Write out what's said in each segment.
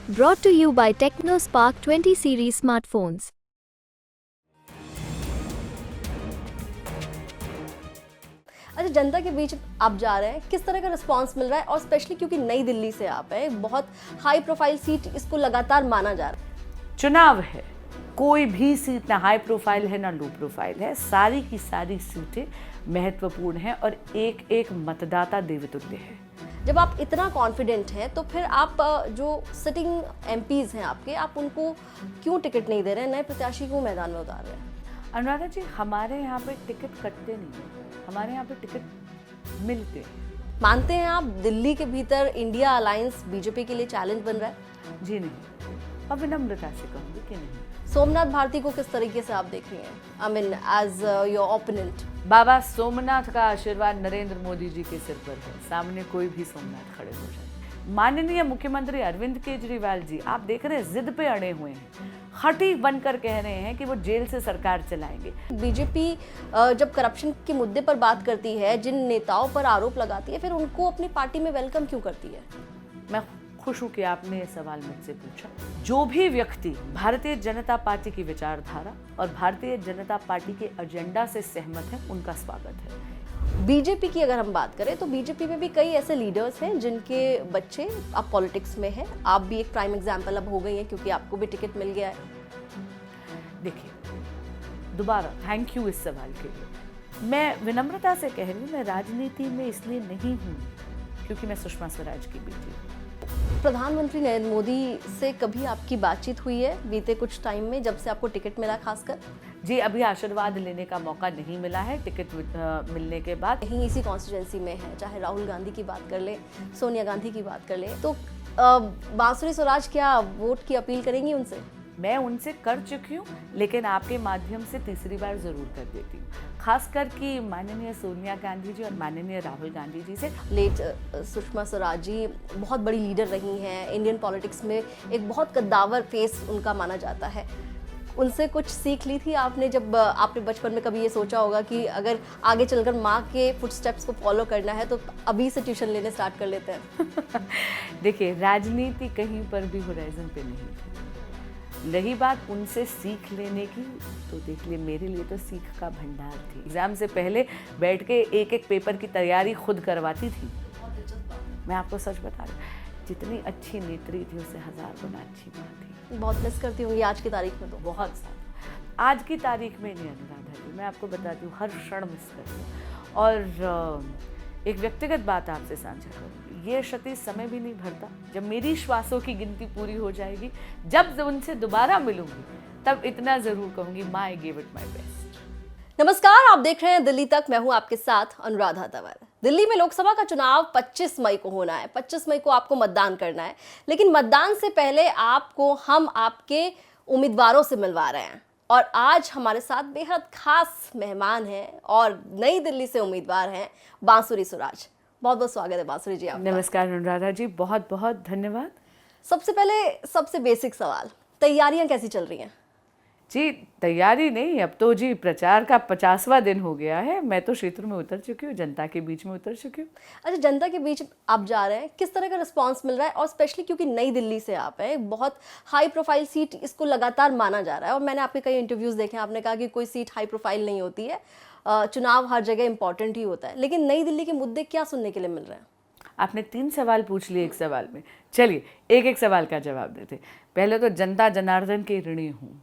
Brought to you by TechnoSpark 20 series smartphones. अच्छा, जनता के बीच आप जा रहे हैं, किस तरह का रिस्पांस मिल रहा है? और स्पेशली क्योंकि नई दिल्ली से आप हैं, बहुत हाई प्रोफाइल सीट इसको लगातार माना जा रहा है। चुनाव है, कोई भी सीट ना हाई प्रोफाइल है ना लो प्रोफाइल है, सारी की सारी सीटें महत्वपूर्ण हैं और एक एक मतदाता देवतुल्य है। जब आप इतना कॉन्फिडेंट हैं तो फिर आप जो सिटिंग एमपीज हैं आपके, आप उनको क्यों टिकट नहीं दे रहे हैं, नए प्रत्याशी को मैदान में उतार रहे हैं? अनुराधा जी, हमारे यहाँ पे टिकट कटते नहीं, हमारे यहाँ पे टिकट मिलते हैं। मानते हैं आप दिल्ली के भीतर इंडिया अलायंस बीजेपी के लिए चैलेंज बन रहा है? जी नहीं, अब विनम्रता से कहूँगी कि नहीं। सोमनाथ भारती को किस तरीके से आप देख रही हैं, I mean as your opponent? Baba Somnath का आशीर्वाद नरेंद्र मोदी जी के सिर पर है, सामने कोई भी सोमनाथ खड़े हो जाए। माननीय मुख्यमंत्री अरविंद केजरीवाल जी, आप देख रहे हैं, जिद पे अड़े हुए हैं, हठी बनकर कह रहे हैं कि वो जेल से सरकार चलाएंगे। बीजेपी जब करप्शन के मुद्दे पर बात करती है, जिन नेताओं पर आरोप लगाती है, फिर उनको अपनी पार्टी में वेलकम क्यों करती है? मैं खुश हूं कि आपने ये सवाल मुझसे पूछा। जो भी व्यक्ति भारतीय जनता पार्टी की विचारधारा और भारतीय जनता पार्टी के एजेंडा से सहमत है, उनका स्वागत है। बीजेपी की अगर हम बात करें तो बीजेपी में भी कई ऐसे लीडर्स हैं जिनके बच्चे अब पॉलिटिक्स में हैं। आप भी एक प्राइम एग्जांपल अब हो गई हैं क्योंकि आपको भी टिकट मिल गया है। देखिए, दोबारा थैंक यू इस सवाल के लिए। मैं विनम्रता से कह रही हूँ, मैं राजनीति में इसलिए नहीं हूँ क्योंकि मैं सुषमा स्वराज की बेटी हूँ। प्रधानमंत्री नरेंद्र मोदी से कभी आपकी बातचीत हुई है बीते कुछ टाइम में, जब से आपको टिकट मिला खासकर? जी, अभी आशीर्वाद लेने का मौका नहीं मिला है टिकट मिलने के बाद। कहीं इसी कॉन्स्टिट्यूंसी में है, चाहे राहुल गांधी की बात कर ले, सोनिया गांधी की बात कर ले, तो बांसुरी स्वराज क्या वोट की अपील करेंगी उनसे? मैं उनसे कर चुकी हूँ, लेकिन आपके माध्यम से तीसरी बार जरूर कर देती हूँ, खासकर कि माननीय सोनिया गांधी जी और माननीय राहुल गांधी जी से। लेट सुषमा स्वराज जी बहुत बड़ी लीडर रही हैं, इंडियन पॉलिटिक्स में एक बहुत कद्दावर फेस उनका माना जाता है। उनसे कुछ सीख ली थी आपने, जब आपने बचपन में कभी ये सोचा होगा कि अगर आगे चलकर माँ के फुटस्टेप्स को फॉलो करना है तो अभी से ट्यूशन लेने स्टार्ट कर लेते हैं? देखिए, राजनीति कहीं पर भी होराइजन पे नहीं थी। रही बात उनसे सीख लेने की, तो देख लिए, मेरे लिए तो सीख का भंडार थी। एग्जाम से पहले बैठ के एक एक पेपर की तैयारी खुद करवाती थी। मैं आपको सच बता रही हूँ, जितनी अच्छी नेत्री थी उससे 1000 गुना अच्छी माँ थी। बहुत मिस करती हूँ आज की तारीख में तो। बहुत ज़्यादा। आज की तारीख में नहीं अनुराधा जी, मैं आपको बताती हूँ, हर क्षण मिस करती हूँ। और एक व्यक्तिगत बात आपसे साझा करूँगी, ये क्षति समय भी नहीं भरता। जब मेरी श्वासों की गिनती पूरी हो जाएगी, जब उनसे दोबारा मिलूंगी, तब इतना ज़रूर कहूँगी, माँ I give it my best. नमस्कार, आप देख रहे हैं दिल्ली तक, मैं हूं आपके साथ अनुराधा तंवर। दिल्ली में लोकसभा का चुनाव 25 मई को होना है। 25 मई को आपको मतदान करना है, लेकिन मतदान से पहले आपको हम आपके उम्मीदवारों से मिलवा रहे हैं। और आज हमारे साथ बेहद खास मेहमान हैं और नई दिल्ली से उम्मीदवार हैं बांसुरी स्वराज। बहुत बहुत स्वागत है बांसुरी जी आपका। नमस्कार अनुराधा जी, बहुत बहुत धन्यवाद। सबसे पहले सबसे बेसिक सवाल, तैयारियां कैसी चल रही हैं? जी, तैयारी नहीं, अब तो जी प्रचार का 50वां दिन हो गया है। मैं तो क्षेत्र में उतर चुकी हूँ, जनता के बीच में उतर चुकी हूँ। अच्छा, जनता के बीच आप जा रहे हैं, किस तरह का रिस्पांस मिल रहा है? और स्पेशली क्योंकि नई दिल्ली से आप हैं, बहुत हाई प्रोफाइल सीट इसको लगातार माना जा रहा है। और मैंने आपके कई इंटरव्यूज़ देखे हैं, आपने कहा कि कोई सीट हाई प्रोफाइल नहीं होती है, चुनाव हर जगह इंपॉर्टेंट ही होता है। लेकिन नई दिल्ली के मुद्दे क्या सुनने के लिए मिल रहे हैं? आपने 3 सवाल पूछ लिए एक सवाल में। चलिए, एक एक सवाल का जवाब देते। पहले तो जनता जनार्दन के ऋणी हूँ,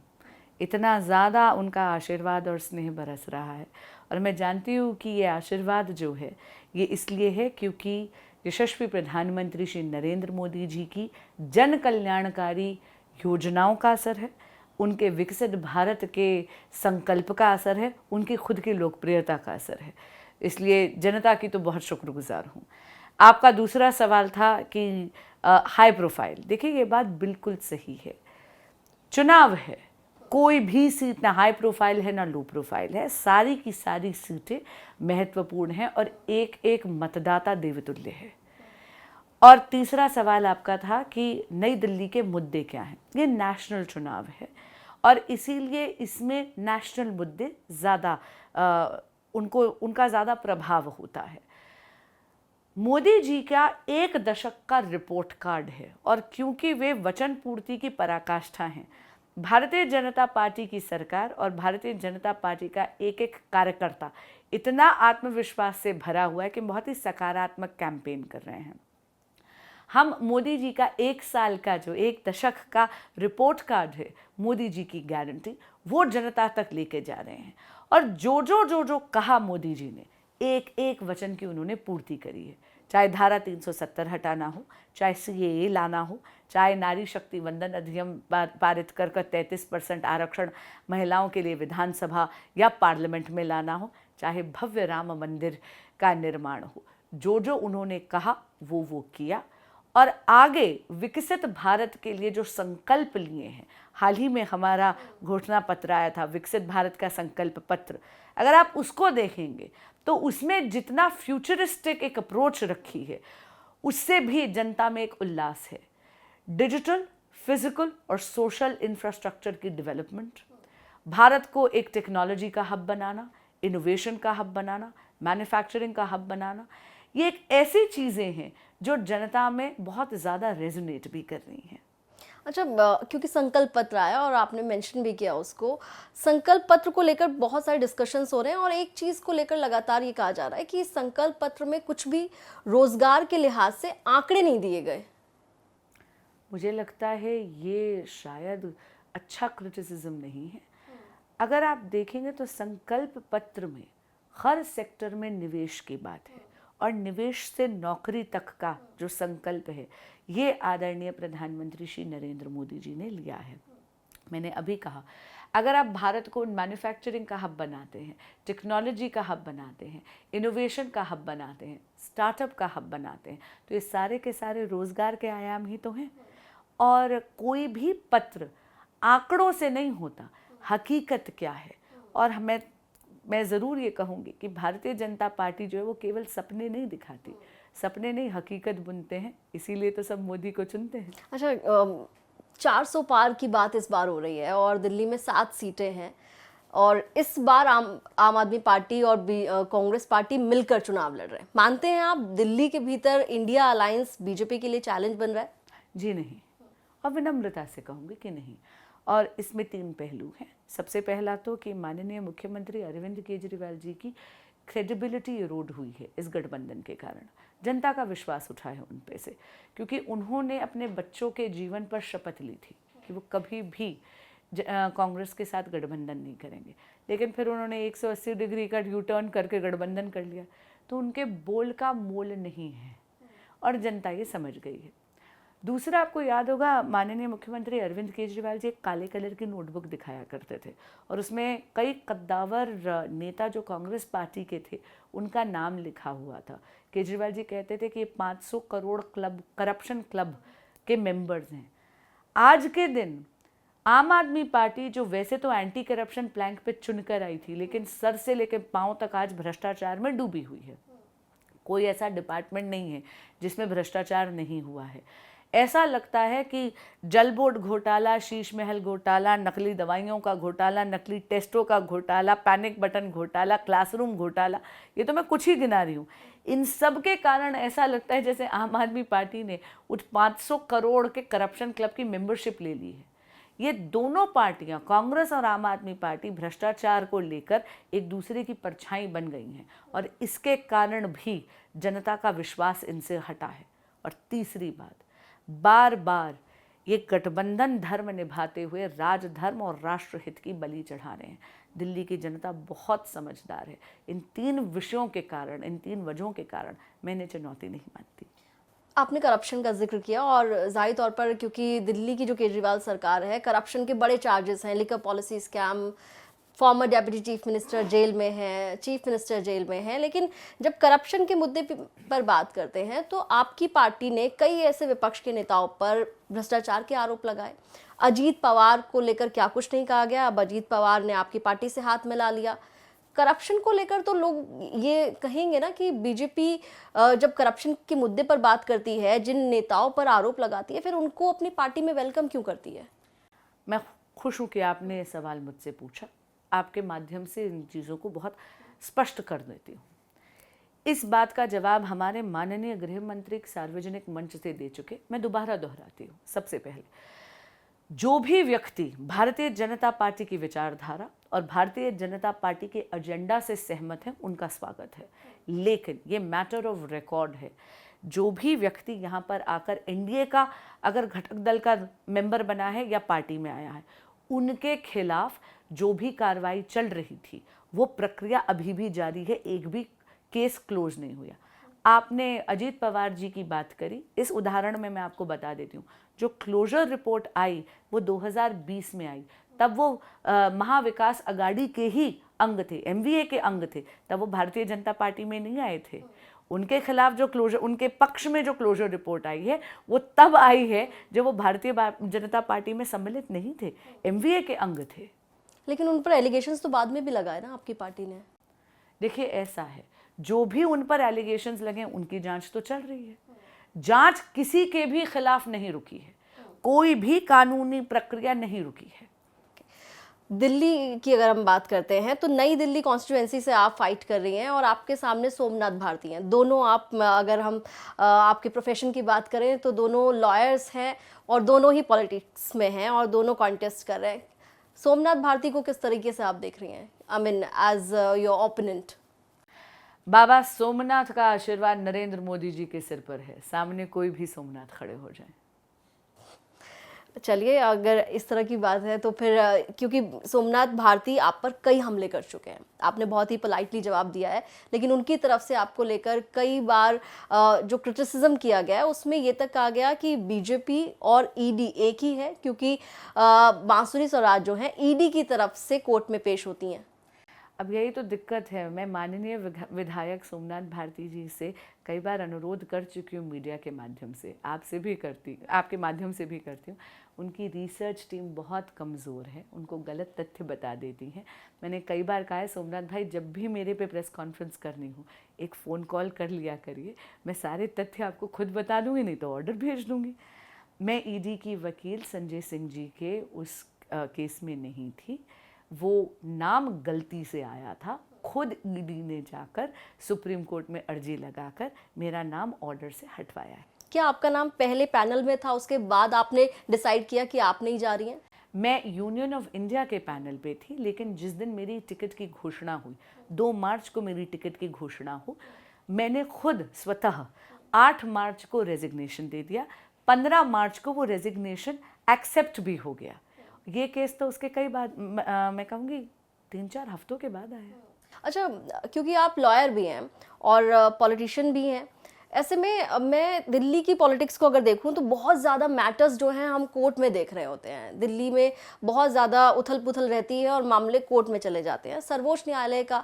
इतना ज़्यादा उनका आशीर्वाद और स्नेह बरस रहा है। और मैं जानती हूँ कि ये आशीर्वाद जो है, ये इसलिए है क्योंकि यशस्वी प्रधानमंत्री श्री नरेंद्र मोदी जी की जन कल्याणकारी योजनाओं का असर है, उनके विकसित भारत के संकल्प का असर है, उनकी खुद की लोकप्रियता का असर है। इसलिए जनता की तो बहुत शुक्रगुजार हूँ। आपका दूसरा सवाल था कि हाई प्रोफाइल। देखिए, ये बात बिल्कुल सही है। चुनाव है, कोई भी सीट ना हाई प्रोफाइल है ना लो प्रोफाइल है, सारी की सारी सीटें महत्वपूर्ण हैं और एक एक मतदाता देवतुल्य है। और तीसरा सवाल आपका था कि नई दिल्ली के मुद्दे क्या हैं। ये नेशनल चुनाव है और इसीलिए इसमें नेशनल मुद्दे ज़्यादा उनका ज़्यादा प्रभाव होता है। मोदी जी का एक दशक का रिपोर्ट कार्ड है, और क्योंकि वे वचन पूर्ति की पराकाष्ठा हैं, भारतीय जनता पार्टी की सरकार और भारतीय जनता पार्टी का एक एक कार्यकर्ता इतना आत्मविश्वास से भरा हुआ है कि बहुत ही सकारात्मक कैंपेन कर रहे हैं। हम मोदी जी का एक साल का जो एक दशक का रिपोर्ट कार्ड है, मोदी जी की गारंटी, वो जनता तक लेके जा रहे हैं। और जो कहा मोदी जी ने, एक एक वचन की उन्होंने पूर्ति करी है। चाहे धारा 370 हटाना हो, चाहे CAA लाना हो, चाहे नारी शक्ति वंदन अधिनियम पारित कर 33% आरक्षण महिलाओं के लिए विधानसभा या पार्लियामेंट में लाना हो, चाहे भव्य राम मंदिर का निर्माण हो, जो उन्होंने कहा वो किया। और आगे विकसित भारत के लिए जो संकल्प लिए हैं, हाल ही में हमारा घोषणा पत्र आया था, विकसित भारत का संकल्प पत्र, अगर आप उसको देखेंगे तो उसमें जितना फ्यूचरिस्टिक एक अप्रोच रखी है, उससे भी जनता में एक उल्लास है। डिजिटल, फिजिकल और सोशल इंफ्रास्ट्रक्चर की डेवलपमेंट, भारत को एक टेक्नोलॉजी का हब बनाना, इनोवेशन का हब बनाना, मैन्युफैक्चरिंग का हब बनाना, ये एक ऐसी चीज़ें हैं जो जनता में बहुत ज़्यादा रेजोनेट भी कर रही हैं। अच्छा, क्योंकि संकल्प पत्र आया और आपने मेंशन भी किया उसको, संकल्प पत्र को लेकर बहुत सारे डिस्कशंस हो रहे हैं और एक चीज़ को लेकर लगातार ये कहा जा रहा है कि इस संकल्प पत्र में कुछ भी रोजगार के लिहाज से आंकड़े नहीं दिए गए। मुझे लगता है ये शायद अच्छा क्रिटिसिज्म नहीं है। अगर आप देखेंगे तो संकल्प पत्र में हर सेक्टर में निवेश की बात है, और निवेश से नौकरी तक का जो संकल्प है, ये आदरणीय प्रधानमंत्री श्री नरेंद्र मोदी जी ने लिया है। मैंने अभी कहा, अगर आप भारत को मैन्युफैक्चरिंग का हब बनाते हैं, टेक्नोलॉजी का हब बनाते हैं, इनोवेशन का हब बनाते हैं, स्टार्टअप का हब बनाते हैं, तो ये सारे के सारे रोजगार के आयाम ही तो हैं। और कोई भी पत्र आंकड़ों से नहीं होता, हकीकत क्या है। और मैं ज़रूर ये कहूँगी कि भारतीय जनता पार्टी जो है वो केवल सपने नहीं दिखाती, सपने नहीं हकीकत बुनते हैं, इसीलिए तो सब मोदी को चुनते हैं। अच्छा, 400 पार की बात इस बार हो रही है और दिल्ली में 7 सीटें हैं और इस बार आम आदमी पार्टी और कांग्रेस पार्टी मिलकर चुनाव लड़ रहे हैं। मानते हैं आप दिल्ली के भीतर इंडिया अलायंस बीजेपी के लिए चैलेंज बन रहा है? जी नहीं, और विनम्रता से कहूँगी कि नहीं। और इसमें 3 पहलू हैं। सबसे पहला तो कि माननीय मुख्यमंत्री अरविंद केजरीवाल जी की क्रेडिबिलिटी इरोड हुई है इस गठबंधन के कारण। जनता का विश्वास उठा है उन पे से, क्योंकि उन्होंने अपने बच्चों के जीवन पर शपथ ली थी कि वो कभी भी कांग्रेस के साथ गठबंधन नहीं करेंगे, लेकिन फिर उन्होंने 180 डिग्री का यू टर्न करके गठबंधन कर लिया। तो उनके बोल का मोल नहीं है और जनता ये समझ गई है। दूसरा, आपको याद होगा माननीय मुख्यमंत्री अरविंद केजरीवाल जी एक काले कलर की नोटबुक दिखाया करते थे और उसमें कई कद्दावर नेता जो कांग्रेस पार्टी के थे उनका नाम लिखा हुआ था। केजरीवाल जी कहते थे कि 500 करोड़ क्लब, करप्शन क्लब के मेंबर्स हैं। आज के दिन आम आदमी पार्टी, जो वैसे तो एंटी करप्शन प्लैंक पे चुनकर आई थी, लेकिन सर से लेकर पांव तक आज भ्रष्टाचार में डूबी हुई है। कोई ऐसा डिपार्टमेंट नहीं है जिसमें भ्रष्टाचार नहीं हुआ है। ऐसा लगता है कि जल बोर्ड घोटाला, शीश महल घोटाला, नकली दवाइयों का घोटाला, नकली टेस्टों का घोटाला, पैनिक बटन घोटाला, क्लासरूम घोटाला, ये तो मैं कुछ ही गिना रही हूँ। इन सब के कारण ऐसा लगता है जैसे आम आदमी पार्टी ने उस 500 करोड़ के करप्शन क्लब की मेंबरशिप ले ली है। ये दोनों पार्टियां, कांग्रेस और आम आदमी पार्टी, भ्रष्टाचार को लेकर एक दूसरे की परछाई बन गई हैं और इसके कारण भी जनता का विश्वास इनसे हटा है। और तीसरी बात, बार बार ये गठबंधन धर्म निभाते हुए राजधर्म और राष्ट्रहित की बलि चढ़ा रहे हैं। दिल्ली की जनता बहुत समझदार है। इन 3 विषयों के कारण, इन 3 वजहों के कारण मैं इन्हें चुनौती नहीं मानती। आपने करप्शन का जिक्र किया और जाहिर तौर पर क्योंकि दिल्ली की जो केजरीवाल सरकार है, करप्शन के बड़े चार्जेस हैं, liquor policy scam, former deputy chief minister jail में है, चीफ मिनिस्टर जेल में है। लेकिन जब करप्शन के मुद्दे पर बात करते हैं तो आपकी पार्टी ने कई ऐसे विपक्ष के नेताओं पर भ्रष्टाचार के आरोप लगाए। अजीत पवार को लेकर क्या कुछ नहीं कहा गया, अब अजीत पवार ने आपकी पार्टी से हाथ मिला लिया। करप्शन को लेकर तो लोग ये कहेंगे ना कि बीजेपी जब करप्शन के मुद्दे पर बात करती है, जिन नेताओं पर आरोप लगाती है, फिर उनको अपनी पार्टी में वेलकम क्यों करती है? मैं खुश हूँ कि आपने ये सवाल मुझसे पूछा। आपके माध्यम से इन चीज़ों को बहुत स्पष्ट कर देती हूँ। इस बात का जवाब हमारे माननीय गृह मंत्री सार्वजनिक मंच से दे चुके। मैं दोबारा दोहराती हूँ, सबसे पहले जो भी व्यक्ति भारतीय जनता पार्टी की विचारधारा और भारतीय जनता पार्टी के एजेंडा से सहमत हैं, उनका स्वागत है। लेकिन ये मैटर ऑफ रिकॉर्ड है, जो भी व्यक्ति यहाँ पर आकर एनडीए का अगर घटक दल का मेंबर बना है या पार्टी में आया है, उनके खिलाफ जो भी कार्रवाई चल रही थी वो प्रक्रिया अभी भी जारी है, एक भी केस क्लोज नहीं हुआ। आपने अजीत पवार जी की बात करी, इस उदाहरण में मैं आपको बता देती हूँ, जो क्लोजर रिपोर्ट आई वो 2020 में आई, तब वो महाविकास अघाड़ी के ही अंग थे, एमवीए के अंग थे, तब वो भारतीय जनता पार्टी में नहीं आए थे। उनके खिलाफ जो क्लोजर, उनके पक्ष में जो क्लोजर रिपोर्ट आई है वो तब आई है जब वो भारतीय जनता पार्टी में सम्मिलित नहीं थे, एमवीए के अंग थे। लेकिन उन पर एलिगेशंस तो बाद में भी लगाए ना आपकी पार्टी ने। देखिए ऐसा है, जो भी उन पर एलिगेशंस लगे उनकी जांच तो चल रही है, जांच किसी के भी खिलाफ नहीं रुकी है, कोई भी कानूनी प्रक्रिया नहीं रुकी है। दिल्ली की अगर हम बात करते हैं तो नई दिल्ली कॉन्स्टिट्यूएंसी से आप फाइट कर रही हैं और आपके सामने सोमनाथ भारती हैं। दोनों आप, अगर हम आपके प्रोफेशन की बात करें तो दोनों लॉयर्स हैं और दोनों ही पॉलिटिक्स में हैं और दोनों कॉन्टेस्ट कर रहे हैं। सोमनाथ भारती को किस तरीके से आप देख रही हैं, I mean as your opponent? Baba Somnath का आशीर्वाद नरेंद्र मोदी जी के सिर पर है, सामने कोई भी सोमनाथ खड़े हो जाए। चलिए, अगर इस तरह की बात है तो फिर क्योंकि सोमनाथ भारती आप पर कई हमले कर चुके हैं, आपने बहुत ही पोलाइटली जवाब दिया है, लेकिन उनकी तरफ से आपको लेकर कई बार जो क्रिटिसिज्म किया गया है उसमें ये तक कहा गया कि बीजेपी और ईडी एक ही है, क्योंकि बांसुरी स्वराज जो है ईडी की तरफ से कोर्ट में पेश होती हैं। अब यही तो दिक्कत है। मैं माननीय विधायक सोमनाथ भारती जी से कई बार अनुरोध कर चुकी हूँ, मीडिया के माध्यम से, आपसे भी करती, आपके माध्यम से भी करती हूँ। उनकी रिसर्च टीम बहुत कमज़ोर है, उनको गलत तथ्य बता देती हैं। मैंने कई बार कहा है, सोमनाथ भाई जब भी मेरे पे प्रेस कॉन्फ्रेंस करनी हो एक फ़ोन कॉल कर लिया करिए, मैं सारे तथ्य आपको खुद बता दूँगी, नहीं तो ऑर्डर भेज दूँगी। मैं ईडी की वकील संजय सिंह जी के उस केस में नहीं थी, वो नाम गलती से आया था। खुद ईडी ने जाकर सुप्रीम कोर्ट में अर्जी लगाकर मेरा नाम ऑर्डर से हटवाया है। क्या आपका नाम पहले पैनल में था, उसके बाद आपने डिसाइड किया कि आप नहीं जा रही हैं? मैं यूनियन ऑफ इंडिया के पैनल पे थी, लेकिन जिस दिन मेरी टिकट की घोषणा हुई, 2 मार्च को मेरी टिकट की घोषणा हुई, मैंने खुद स्वतः 8 मार्च को रेजिग्नेशन दे दिया। 15 मार्च को वो रेजिग्नेशन एक्सेप्ट भी हो गया। ये केस तो उसके कई बाद, मैं कहूँगी 3-4 हफ्तों के बाद आया। अच्छा, क्योंकि आप लॉयर भी हैं और पॉलिटिशियन भी हैं, ऐसे में मैं दिल्ली की पॉलिटिक्स को अगर देखूं तो बहुत ज़्यादा मैटर्स जो हैं हम कोर्ट में देख रहे होते हैं। दिल्ली में बहुत ज़्यादा उथल पुथल रहती है और मामले कोर्ट में चले जाते हैं। सर्वोच्च न्यायालय का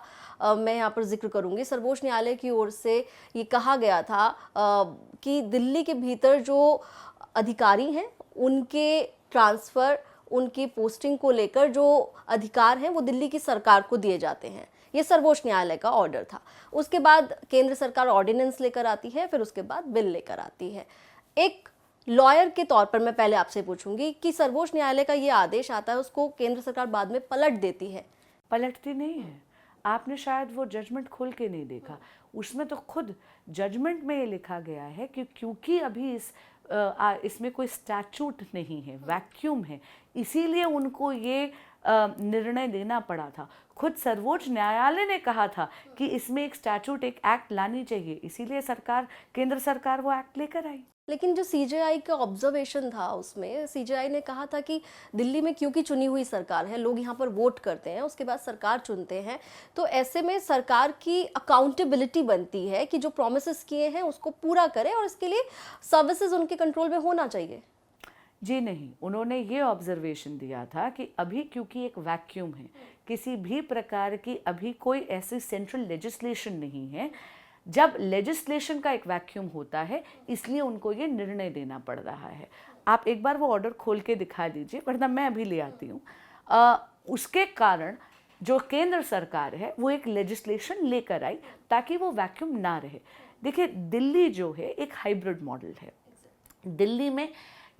मैं यहाँ पर जिक्र करूँगी। सर्वोच्च न्यायालय की ओर से ये कहा गया था कि दिल्ली के भीतर जो अधिकारी हैं उनके ट्रांसफ़र, उनकी पोस्टिंग को लेकर जो अधिकार हैं वो दिल्ली की सरकार को दिए जाते हैं। ये सर्वोच्च न्यायालय का ऑर्डर था। उसके बाद केंद्र सरकार ऑर्डिनेंस लेकर आती है, फिर उसके बाद बिल लेकर आती है। एक लॉयर के तौर पर मैं पहले आपसे पूछूंगी कि सर्वोच्च न्यायालय का ये आदेश आता है, उसको केंद्र सरकार बाद में पलट देती है। पलटती नहीं है, आपने शायद वो जजमेंट खोल के नहीं देखा। उसमें तो खुद जजमेंट में ये लिखा गया है कि क्योंकि अभी इसमें कोई स्टैट्यूट नहीं है, वैक्यूम है, इसीलिए उनको ये निर्णय देना पड़ा था। खुद सर्वोच्च न्यायालय ने कहा था कि इसमें एक स्टैट्यूट, एक एक्ट लानी चाहिए, इसीलिए सरकार, केंद्र सरकार वो एक्ट लेकर आई। लेकिन जो सीजेआई का ऑब्जर्वेशन था, उसमें सीजेआई ने कहा था कि दिल्ली में क्योंकि चुनी हुई सरकार है, लोग यहाँ पर वोट करते हैं, उसके बाद सरकार चुनते हैं, तो ऐसे में सरकार की अकाउंटेबिलिटी बनती है कि जो प्रॉमिसेस किए हैं उसको पूरा करें और इसके लिए सर्विसेज उनके कंट्रोल में होना चाहिए। जी नहीं, उन्होंने ये ऑब्जर्वेशन दिया था कि अभी क्योंकि एक वैक्यूम है, किसी भी प्रकार की अभी कोई ऐसी सेंट्रल लेजिस्लेशन नहीं है, जब लेजिस्लेशन का एक वैक्यूम होता है इसलिए उनको ये निर्णय देना पड़ रहा है। आप एक बार वो ऑर्डर खोल के दिखा दीजिए, वरना मैं अभी ले आती हूँ। उसके कारण जो केंद्र सरकार है वो एक लेजिस्लेशन लेकर आई ताकि वो वैक्यूम ना रहे। देखिए, दिल्ली जो है एक हाइब्रिड मॉडल है। दिल्ली में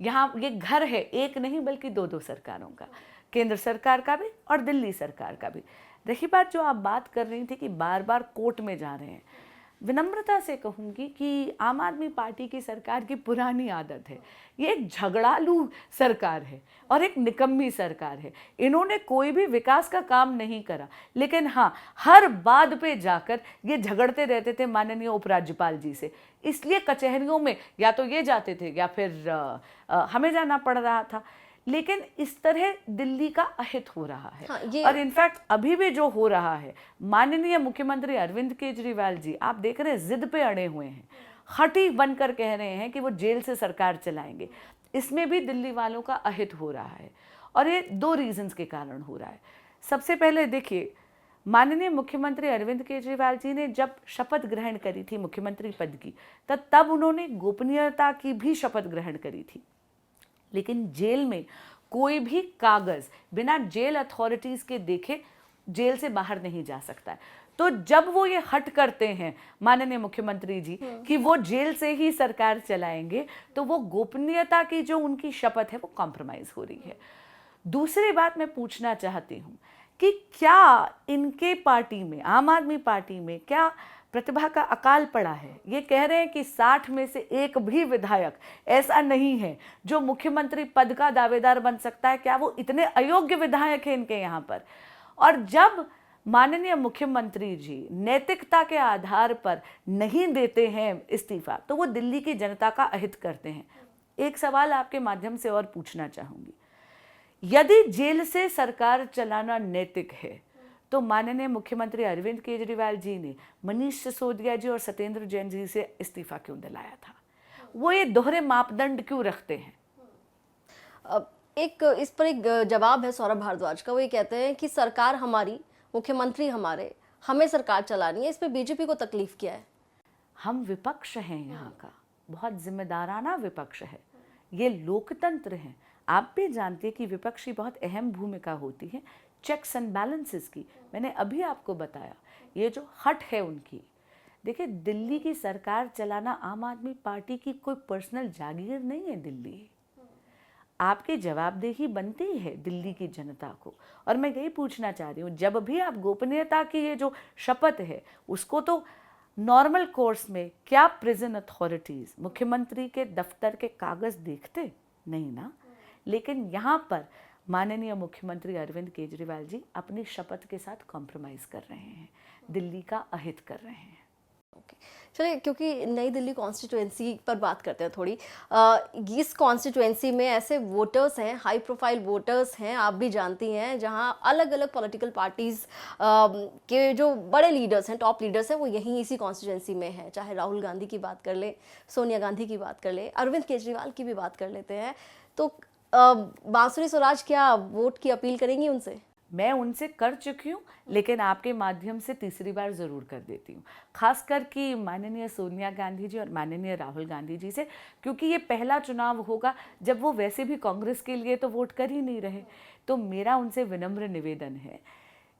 यहाँ ये घर है, एक नहीं बल्कि 2-2 सरकारों का, केंद्र सरकार का भी और दिल्ली सरकार का भी। रही बात जो आप बात कर रही थी कि बार बार कोर्ट में जा रहे हैं, विनम्रता से कहूँगी कि आम आदमी पार्टी की सरकार की पुरानी आदत है, ये एक झगड़ालू सरकार है और एक निकम्मी सरकार है। इन्होंने कोई भी विकास का काम नहीं करा, लेकिन हाँ, हर बात पे जाकर ये झगड़ते रहते थे माननीय उपराज्यपाल जी से। इसलिए कचहरियों में या तो ये जाते थे या फिर हमें जाना पड़ रहा था। लेकिन इस तरह दिल्ली का अहित हो रहा है। हाँ, और इनफैक्ट अभी भी जो हो रहा है, माननीय मुख्यमंत्री अरविंद केजरीवाल जी आप देख रहे हैं जिद पे अड़े हुए हैं, हठी बनकर कह रहे हैं कि वो जेल से सरकार चलाएंगे। इसमें भी दिल्ली वालों का अहित हो रहा है और ये 2 रीजंस के कारण हो रहा है। सबसे पहले देखिए, माननीय मुख्यमंत्री अरविंद केजरीवाल जी ने जब शपथ ग्रहण करी थी मुख्यमंत्री पद की, तब उन्होंने गोपनीयता की भी शपथ ग्रहण करी थी। लेकिन जेल में कोई भी कागज बिना जेल अथॉरिटीज के देखे जेल से बाहर नहीं जा सकता है। तो जब वो ये हट करते हैं माननीय मुख्यमंत्री जी कि वो जेल से ही सरकार चलाएंगे, तो वो गोपनीयता की जो उनकी शपथ है वो कॉम्प्रोमाइज हो रही है। दूसरी बात मैं पूछना चाहती हूँ कि क्या इनके पार्टी में, आम आदमी पार्टी में, क्या प्रतिभा का अकाल पड़ा है? ये कह रहे हैं कि 60 में से एक भी विधायक ऐसा नहीं है जो मुख्यमंत्री पद का दावेदार बन सकता है। क्या वो इतने अयोग्य विधायक हैं इनके यहाँ पर? और जब माननीय मुख्यमंत्री जी नैतिकता के आधार पर नहीं देते हैं इस्तीफा, तो वो दिल्ली की जनता का अहित करते हैं। एक सवाल आपके माध्यम से और पूछना चाहूँगी, यदि जेल से सरकार चलाना नैतिक है तो माननीय मुख्यमंत्री अरविंद केजरीवाल जी ने मनीष सिसोदिया जी और सत्येंद्र जैन जी से इस्तीफा क्यों दिलाया था? वो ये दोहरे मापदंड क्यों रखते हैं? एक इस पर एक जवाब है सौरभ भारद्वाज का। वो ये कहते हैं कि सरकार हमारी, मुख्यमंत्री हमारे, हमें सरकार चलानी है। इस पे बीजेपी को तकलीफ क्या है? हम विपक्ष हैं, यहाँ का बहुत जिम्मेदाराना विपक्ष है, ये लोकतंत्र है। आप भी जानते हैं कि विपक्ष की बहुत अहम भूमिका होती है चेक्स एंड बैलेंसेस की। मैंने अभी आपको बताया ये जो हट है उनकी। देखिए, दिल्ली की सरकार चलाना आम आदमी पार्टी की कोई पर्सनल जागीर नहीं है। दिल्ली आपकी जवाबदेही बनती है दिल्ली की जनता को। और मैं यही पूछना चाह रही हूँ, जब भी आप गोपनीयता की ये जो शपथ है उसको तो नॉर्मल कोर्स में क्या प्रिजन अथॉरिटीज मुख्यमंत्री के दफ्तर के कागज देखते नहीं ना? लेकिन यहाँ पर माननीय मुख्यमंत्री अरविंद केजरीवाल जी अपनी शपथ के साथ कॉम्प्रोमाइज़ कर रहे हैं, दिल्ली का अहित कर रहे हैं। चलिए, क्योंकि नई दिल्ली कॉन्स्टिट्यूएंसी पर बात करते हैं थोड़ी। इस कॉन्स्टिट्यूएंसी में ऐसे वोटर्स हैं, हाई प्रोफाइल वोटर्स हैं, आप भी जानती हैं, जहां अलग अलग पॉलिटिकल पार्टीज़ के जो बड़े लीडर्स हैं, टॉप लीडर्स हैं, वो यहीं इसी कॉन्स्टिट्यूएंसी में हैं। चाहे राहुल गांधी की बात कर लें, सोनिया गांधी की बात कर लें, अरविंद केजरीवाल की भी बात कर लेते हैं। तो बांसुरी स्वराज क्या वोट की अपील करेंगी उनसे? मैं उनसे कर चुकी हूँ, लेकिन आपके माध्यम से तीसरी बार ज़रूर कर देती हूँ, खासकर कि माननीय सोनिया गांधी जी और माननीय राहुल गांधी जी से, क्योंकि ये पहला चुनाव होगा जब वो वैसे भी कांग्रेस के लिए तो वोट कर ही नहीं रहे। तो मेरा उनसे विनम्र निवेदन है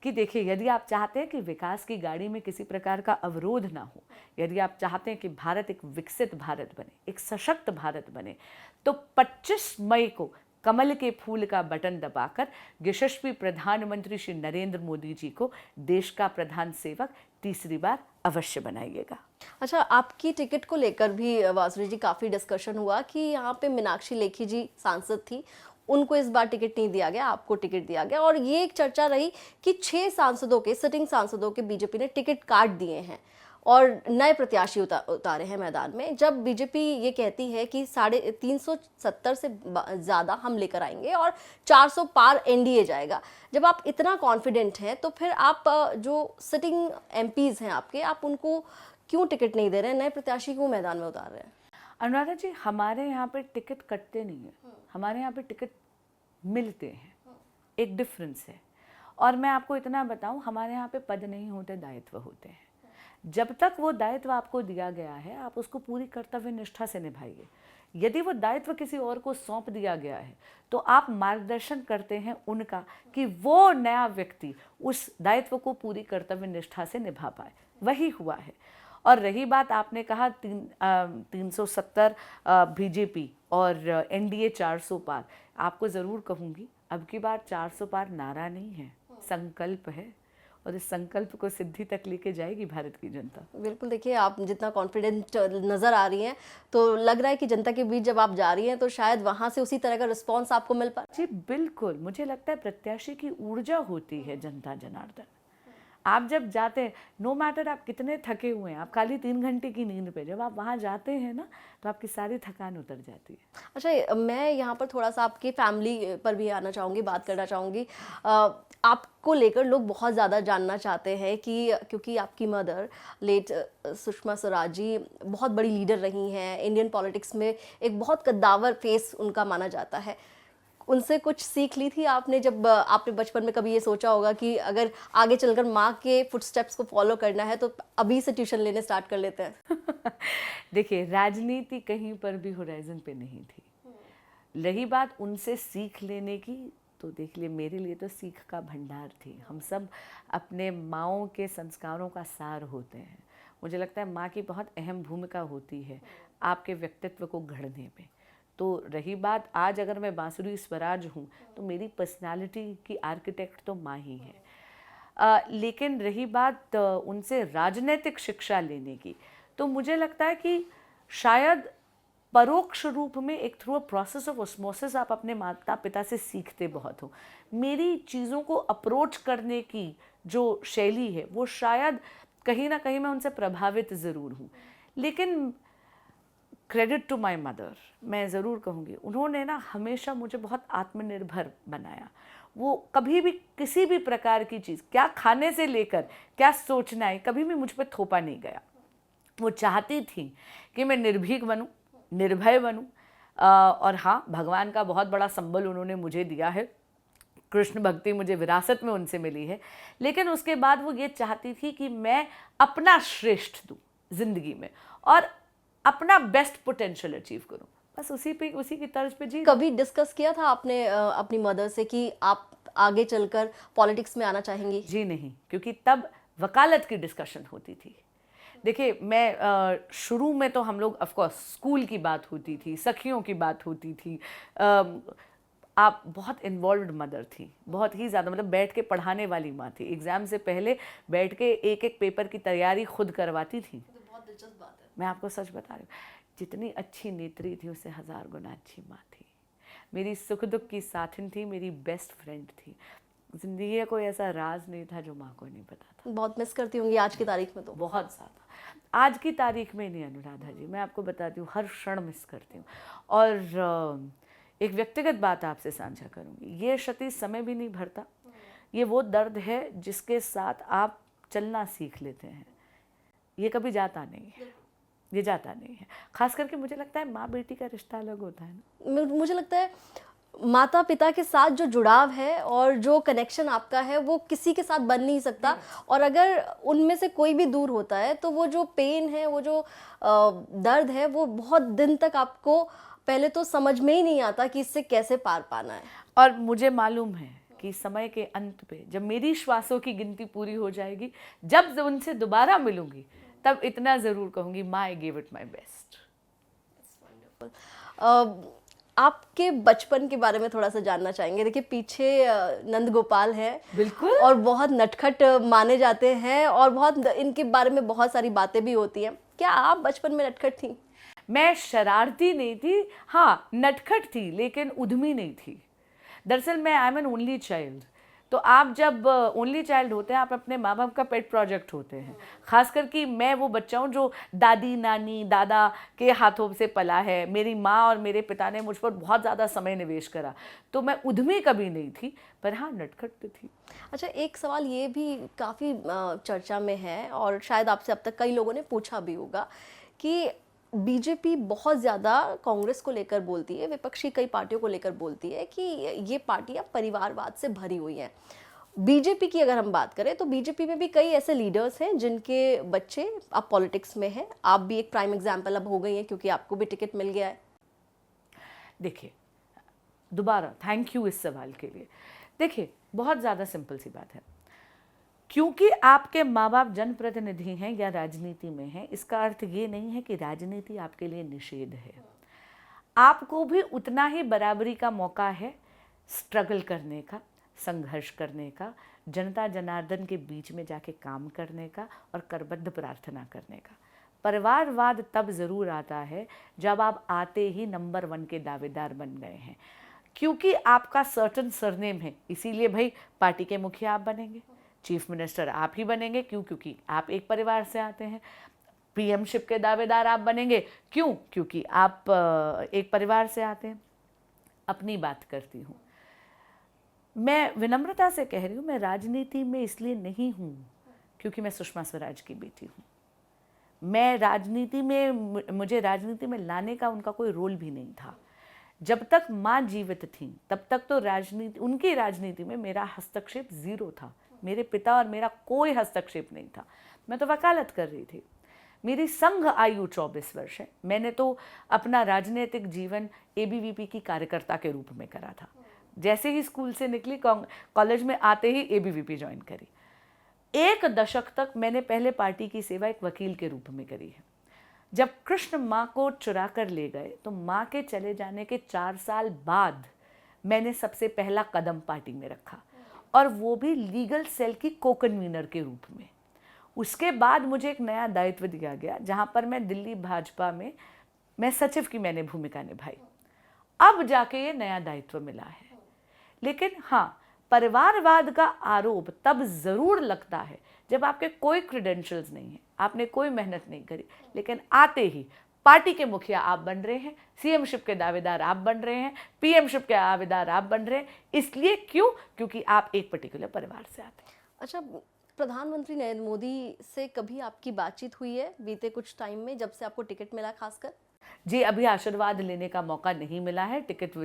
कि देखिए, यदि आप चाहते हैं कि विकास की गाड़ी में किसी प्रकार का अवरोध ना हो, यदि आप चाहते हैं कि भारत एक विकसित भारत बने, एक सशक्त भारत बने, तो 25 मई को कमल के फूल का बटन दबाकर यशस्वी प्रधानमंत्री श्री नरेंद्र मोदी जी को देश का प्रधान सेवक तीसरी बार अवश्य बनाइएगा। अच्छा, आपकी टिकट को लेकर भी बांसुरी जी काफ़ी डिस्कशन हुआ कि यहाँ पे मीनाक्षी लेखी जी सांसद थी, उनको इस बार टिकट नहीं दिया गया, आपको टिकट दिया गया। और ये एक चर्चा रही कि 6 सांसदों के, सिटिंग सांसदों के बीजेपी ने टिकट काट दिए हैं और नए प्रत्याशी उतारे हैं मैदान में। जब बीजेपी ये कहती है कि 370 से ज़्यादा हम लेकर आएंगे और 400 पार एनडीए जाएगा, जब आप इतना कॉन्फिडेंट हैं, तो फिर आप जो सिटिंग एमपीज़ हैं आपके, आप उनको क्यों टिकट नहीं दे रहे हैं, नए प्रत्याशी क्यों मैदान में उतार रहे हैं? अनुराधा जी, हमारे यहाँ पे टिकट कटते नहीं है, हमारे यहाँ पे टिकट मिलते हैं, एक डिफरेंस है। और मैं आपको इतना बताऊं, हमारे यहाँ पे पद नहीं होते, दायित्व होते हैं। जब तक वो दायित्व आपको दिया गया है, आप उसको पूरी कर्तव्य निष्ठा से निभाइए। यदि वो दायित्व किसी और को सौंप दिया गया है, तो आप मार्गदर्शन करते हैं उनका कि वो नया व्यक्ति उस दायित्व को पूरी कर्तव्य निष्ठा से निभा पाए। वही हुआ है। और रही बात, आपने कहा 370 बीजेपी और एनडीए 400 पार, आपको ज़रूर कहूँगी, अब की बार 400 पार नारा नहीं है, संकल्प है। और इस संकल्प को सिद्धि तक लेके जाएगी भारत की जनता। बिल्कुल, देखिए आप जितना कॉन्फिडेंट नज़र आ रही हैं तो लग रहा है कि जनता के बीच जब आप जा रही हैं तो शायद वहाँ से उसी तरह का रिस्पॉन्स आपको मिल पा। जी बिल्कुल, मुझे लगता है प्रत्याशी की ऊर्जा होती है जनता जनार्दन। आप जब जाते हैं, नो मैटर आप कितने थके हुए हैं, आप खाली 3 घंटे की नींद पे जब आप वहाँ जाते हैं ना तो आपकी सारी थकान उतर जाती है। अच्छा, मैं यहाँ पर थोड़ा सा आपकी फैमिली पर भी आना चाहूँगी, बात करना चाहूँगी। आपको लेकर लोग बहुत ज़्यादा जानना चाहते हैं कि क्योंकि आपकी मदर लेट सुषमा स्वराज जी बहुत बड़ी लीडर रही हैं, इंडियन पॉलिटिक्स में एक बहुत कद्दावर फेस उनका माना जाता है। उनसे कुछ सीख ली थी आपने जब आपने बचपन में कभी ये सोचा होगा कि अगर आगे चलकर माँ के फुटस्टेप्स को फॉलो करना है तो अभी से ट्यूशन लेने स्टार्ट कर लेते हैं? देखिए, राजनीति कहीं पर भी होराइजन पे नहीं थी। रही बात उनसे सीख लेने की, तो देख लिए मेरे लिए तो सीख का भंडार थी। हम सब अपने माँओं के संस्कारों का सार होते हैं। मुझे लगता है माँ की बहुत अहम भूमिका होती है आपके व्यक्तित्व को गढ़ने में। तो रही बात, आज अगर मैं बांसुरी स्वराज हूँ तो मेरी पर्सनालिटी की आर्किटेक्ट तो माँ ही है। लेकिन रही बात उनसे राजनीतिक शिक्षा लेने की, तो मुझे लगता है कि शायद परोक्ष रूप में एक through a process of osmosis आप अपने माता पिता से सीखते बहुत हो। मेरी चीज़ों को अप्रोच करने की जो शैली है वो शायद कहीं ना कहीं मैं उनसे प्रभावित ज़रूर हूँ। लेकिन क्रेडिट टू माई मदर, मैं ज़रूर कहूँगी, उन्होंने ना हमेशा मुझे बहुत आत्मनिर्भर बनाया। वो कभी भी किसी भी प्रकार की चीज़, क्या खाने से लेकर क्या सोचना है, कभी भी मुझ पर थोपा नहीं गया। वो चाहती थी कि मैं निर्भीक बनूं, निर्भय बनूं। और हाँ, भगवान का बहुत बड़ा संबल उन्होंने मुझे दिया है, कृष्ण भक्ति मुझे विरासत में उनसे मिली है। लेकिन उसके बाद वो ये चाहती थी कि मैं अपना श्रेष्ठ दूं ज़िंदगी में और अपना बेस्ट पोटेंशियल अचीव करूं। बस उसी की तर्ज पे जी। कभी डिस्कस किया था आपने अपनी मदर से कि आप आगे चलकर पॉलिटिक्स में आना चाहेंगी? जी नहीं, क्योंकि तब वकालत की डिस्कशन होती थी। देखिए, मैं शुरू में तो हम लोग ऑफकोर्स स्कूल की बात होती थी, सखियों की बात होती थी। आप बहुत इन्वॉल्व्ड मदर थी, बहुत ही ज़्यादा, मतलब बैठ के पढ़ाने वाली माँ थी। एग्ज़ाम से पहले बैठ के एक एक पेपर की तैयारी खुद करवाती थी। बहुत दिलचस्प बात है। मैं आपको सच बता रही हूँ, जितनी अच्छी नेत्री थी उससे 1000 गुना अच्छी माँ थी। मेरी सुख दुख की साथिन थी, मेरी बेस्ट फ्रेंड थी। ज़िंदगी का कोई ऐसा राज नहीं था जो माँ को नहीं पता था। बहुत मिस करती होंगी आज की तारीख में? तो बहुत ज़्यादा। आज की तारीख में नहीं अनुराधा जी, मैं आपको बताती हूँ, हर क्षण मिस करती हूँ। और एक व्यक्तिगत बात आपसे साझा करूँगी, ये क्षति समय भी नहीं भरता। ये वो दर्द है जिसके साथ आप चलना सीख लेते हैं, ये कभी जाता नहीं है, ये जाता नहीं है। खास करके मुझे लगता है माँ बेटी का रिश्ता अलग होता है ना। मुझे लगता है माता पिता के साथ जो जुड़ाव है और जो कनेक्शन आपका है वो किसी के साथ बन नहीं सकता। और अगर उनमें से कोई भी दूर होता है तो वो जो पेन है, वो जो दर्द है, वो बहुत दिन तक आपको पहले तो समझ में ही नहीं आता कि इससे कैसे पार पाना है। और मुझे मालूम है कि समय के अंत पे जब मेरी श्वासों की गिनती पूरी हो जाएगी, जब उनसे दोबारा मिलूंगी, तब इतना ज़रूर कहूँगी, माँ I give it my best. आपके बचपन के बारे में थोड़ा सा जानना चाहेंगे। देखिए, पीछे नंद गोपाल है, बिल्कुल, और बहुत नटखट माने जाते हैं और बहुत इनके बारे में बहुत सारी बातें भी होती हैं। क्या आप बचपन में नटखट थी? मैं शरारती नहीं थी, हाँ नटखट थी, लेकिन उद्यमी नहीं थी। दरअसल मैं I am an only child. तो आप जब ओनली चाइल्ड होते हैं, आप अपने माँ बाप का पेट प्रोजेक्ट होते हैं। खास करके मैं वो बच्चा हूँ जो दादी नानी दादा के हाथों से पला है। मेरी माँ और मेरे पिता ने मुझ पर बहुत ज़्यादा समय निवेश करा, तो मैं उद्यमी कभी नहीं थी, पर हाँ नटखट तो थी। अच्छा, एक सवाल ये भी काफ़ी चर्चा में है और शायद आपसे अब तक कई लोगों ने पूछा भी होगा कि बीजेपी बहुत ज़्यादा कांग्रेस को लेकर बोलती है, विपक्षी कई पार्टियों को लेकर बोलती है कि ये पार्टियां परिवारवाद से भरी हुई हैं। बीजेपी की अगर हम बात करें तो बीजेपी में भी कई ऐसे लीडर्स हैं जिनके बच्चे अब पॉलिटिक्स में हैं। आप भी एक प्राइम एग्जाम्पल अब हो गई हैं क्योंकि आपको भी टिकट मिल गया है। देखिए, दोबारा थैंक यू इस सवाल के लिए। देखिए, बहुत ज़्यादा सिंपल सी बात है, क्योंकि आपके माँ बाप जनप्रतिनिधि हैं या राजनीति में हैं, इसका अर्थ ये नहीं है कि राजनीति आपके लिए निषेध है। आपको भी उतना ही बराबरी का मौका है स्ट्रगल करने का, संघर्ष करने का, जनता जनार्दन के बीच में जाके काम करने का और करबद्ध प्रार्थना करने का। परिवारवाद तब ज़रूर आता है जब आप आते ही नंबर 1 के दावेदार बन गए हैं, क्योंकि आपका सर्टन सरनेम है, इसीलिए भाई पार्टी के मुखिया आप बनेंगे, चीफ मिनिस्टर आप ही बनेंगे, क्योंकि आप एक परिवार से आते हैं। पीएमशिप के दावेदार आप बनेंगे, क्योंकि आप एक परिवार से आते हैं। अपनी बात करती हूँ, मैं विनम्रता से कह रही हूँ, मैं राजनीति में इसलिए नहीं हूँ क्योंकि मैं सुषमा स्वराज की बेटी हूँ। मैं राजनीति में, मुझे राजनीति में लाने का उनका कोई रोल भी नहीं था। जब तक माँ जीवित थी तब तक तो राजनीति, उनकी राजनीति में मेरा हस्तक्षेप ज़ीरो था। मेरे पिता और मेरा कोई हस्तक्षेप नहीं था। मैं तो वकालत कर रही थी। मेरी संघ आयु 24 वर्ष है। मैंने तो अपना राजनीतिक जीवन एबीवीपी की कार्यकर्ता के रूप में करा था। जैसे ही स्कूल से निकली, कॉलेज में आते ही एबीवीपी ज्वाइन करी। 1 दशक तक मैंने पहले पार्टी की सेवा एक वकील के रूप में करी है। जब कृष्ण माँ को चुरा कर ले गए तो माँ के चले जाने के 4 साल बाद मैंने सबसे पहला कदम पार्टी में रखा, और वो भी लीगल सेल की को कन्वीनर के रूप में। उसके बाद मुझे एक नया दायित्व दिया गया जहाँ पर मैं दिल्ली भाजपा में मैं सचिव की मैंने भूमिका निभाई। अब जाके ये नया दायित्व मिला है। लेकिन हाँ, परिवारवाद का आरोप तब ज़रूर लगता है जब आपके कोई क्रेडेंशियल्स नहीं है, आपने कोई मेहनत नहीं करी, लेकिन आते ही पार्टी के मुखिया आप बन रहे हैं, सीएमशिप के दावेदार आप बन रहे हैं, पीएमशिप के दावेदार आप बन रहे हैं। इसलिए क्योंकि आप एक पर्टिकुलर परिवार से आते हैं। अच्छा, प्रधानमंत्री नरेंद्र मोदी से कभी आपकी बातचीत हुई है बीते कुछ टाइम में, जब से आपको टिकट मिला खासकर? जी, अभी आशीर्वाद लेने का मौका नहीं मिला है। टिकट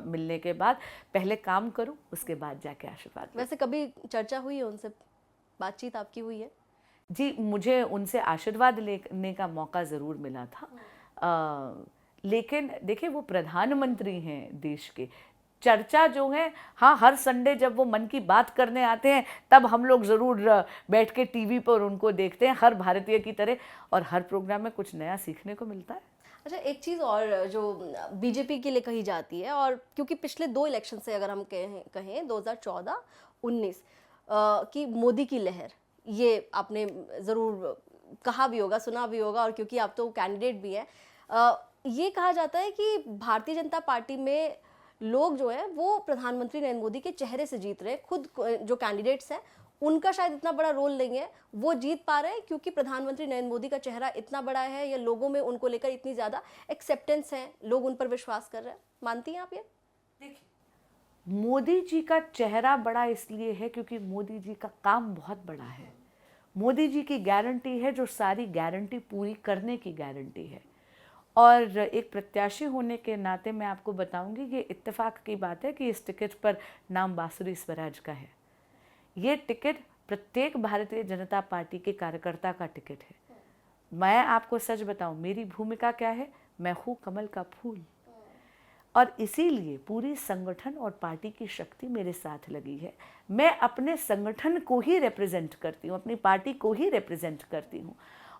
मिलने के बाद पहले काम करूं, उसके बाद जाके आशीर्वाद। वैसे कभी चर्चा हुई है उनसे, बातचीत आपकी हुई है? जी, मुझे उनसे आशीर्वाद लेने का मौका ज़रूर मिला था। लेकिन देखिए, वो प्रधानमंत्री हैं देश के। चर्चा जो है, हाँ, हर संडे जब वो मन की बात करने आते हैं तब हम लोग ज़रूर बैठ के टीवी पर उनको देखते हैं, हर भारतीय की तरह, और हर प्रोग्राम में कुछ नया सीखने को मिलता है। अच्छा, एक चीज़ और जो बीजेपी के लिए कही जाती है, और क्योंकि पिछले 2 इलेक्शन से अगर हम कहें 2014-19 की मोदी की लहर, ये आपने ज़रूर कहा भी होगा, सुना भी होगा, और क्योंकि आप तो कैंडिडेट भी हैं, ये कहा जाता है कि भारतीय जनता पार्टी में लोग जो है वो प्रधानमंत्री नरेंद्र मोदी के चेहरे से जीत रहे हैं। खुद जो कैंडिडेट्स हैं उनका शायद इतना बड़ा रोल नहीं है, वो जीत पा रहे हैं क्योंकि प्रधानमंत्री नरेंद्र मोदी का चेहरा इतना बड़ा है, या लोगों में उनको लेकर इतनी ज़्यादा एक्सेप्टेंस है, लोग उन पर विश्वास कर रहे हैं। मानती हैं आप ये? देखिए, मोदी जी का चेहरा बड़ा इसलिए है क्योंकि मोदी जी का काम बहुत बड़ा है। मोदी जी की गारंटी है जो सारी गारंटी पूरी करने की गारंटी है। और एक प्रत्याशी होने के नाते मैं आपको बताऊंगी, ये इत्तेफाक की बात है कि इस टिकट पर नाम बांसुरी स्वराज का है। ये टिकट प्रत्येक भारतीय जनता पार्टी के कार्यकर्ता का टिकट है। मैं आपको सच बताऊं, मेरी भूमिका क्या है? मैं हूँ कमल का फूल, और इसीलिए पूरी संगठन और पार्टी की शक्ति मेरे साथ लगी है। मैं अपने संगठन को ही रिप्रेजेंट करती हूँ, अपनी पार्टी को ही रिप्रेजेंट करती हूँ।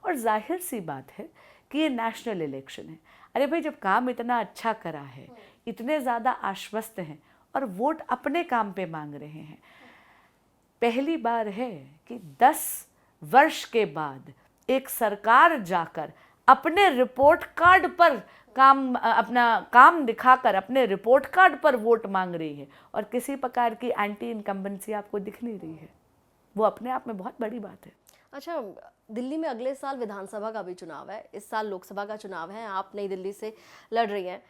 और जाहिर सी बात है कि ये नेशनल इलेक्शन है। अरे भाई, जब काम इतना अच्छा करा है, इतने ज़्यादा आश्वस्त हैं और वोट अपने काम पे मांग रहे हैं, पहली बार है कि 10 वर्ष के बाद एक सरकार जाकर अपने रिपोर्ट कार्ड पर अपना काम दिखाकर अपने रिपोर्ट कार्ड पर वोट मांग रही है, और किसी प्रकार की एंटी इनकम्बेंसी आपको दिख नहीं रही है। वो अपने आप में बहुत बड़ी बात है। अच्छा, दिल्ली में अगले साल विधानसभा का भी चुनाव है, इस साल लोकसभा का चुनाव है, आप नई दिल्ली से लड़ रही हैं,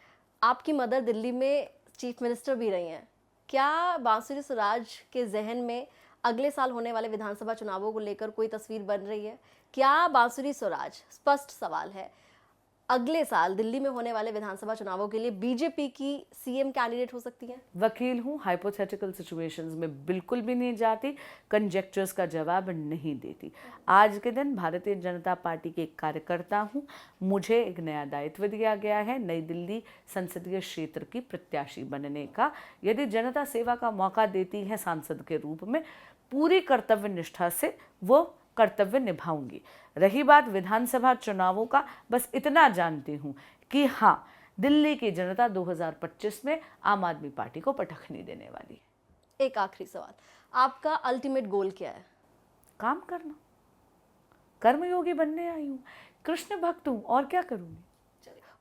आपकी मदर दिल्ली में चीफ मिनिस्टर भी रही हैं। क्या बांसुरी स्वराज के जहन में अगले साल होने वाले विधानसभा चुनावों को लेकर कोई तस्वीर बन रही है? क्या बांसुरी स्वराज, स्पष्ट सवाल है, अगले साल दिल्ली में होने वाले विधानसभा चुनावों के लिए बीजेपी की सीएम कैंडिडेट हो सकती हैं? वकील हूँ, हाइपोथेटिकल सिचुएशंस में बिल्कुल भी नहीं जाती, कंजेक्चर्स का जवाब नहीं देती। आज के दिन भारतीय जनता पार्टी के एक कार्यकर्ता हूँ। मुझे एक नया दायित्व दिया गया है नई दिल्ली संसदीय क्षेत्र की प्रत्याशी बनने का। यदि जनता सेवा का मौका देती है सांसद के रूप में, पूरी कर्तव्य निष्ठा से वो कर्तव्य निभाऊंगी। रही बात विधानसभा चुनावों का, बस इतना जानती हूँ कि हाँ, दिल्ली की जनता 2025 में आम आदमी पार्टी को पटख नहीं देने वाली है। एक आखिरी सवाल, आपका अल्टीमेट गोल क्या है? काम करना, कर्मयोगी बनने आई हूँ, कृष्ण भक्त हूँ, और क्या करूँगी।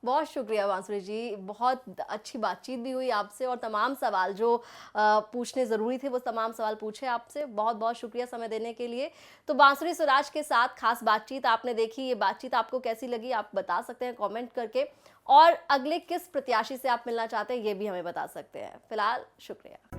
बहुत शुक्रिया बांसुरी जी, बहुत अच्छी बातचीत भी हुई आपसे और तमाम सवाल जो पूछने ज़रूरी थे वो तमाम सवाल पूछे आपसे। बहुत बहुत शुक्रिया समय देने के लिए। तो बांसुरी स्वराज के साथ खास बातचीत आपने देखी, ये बातचीत आपको कैसी लगी आप बता सकते हैं कमेंट करके, और अगले किस प्रत्याशी से आप मिलना चाहते हैं ये भी हमें बता सकते हैं। फिलहाल शुक्रिया।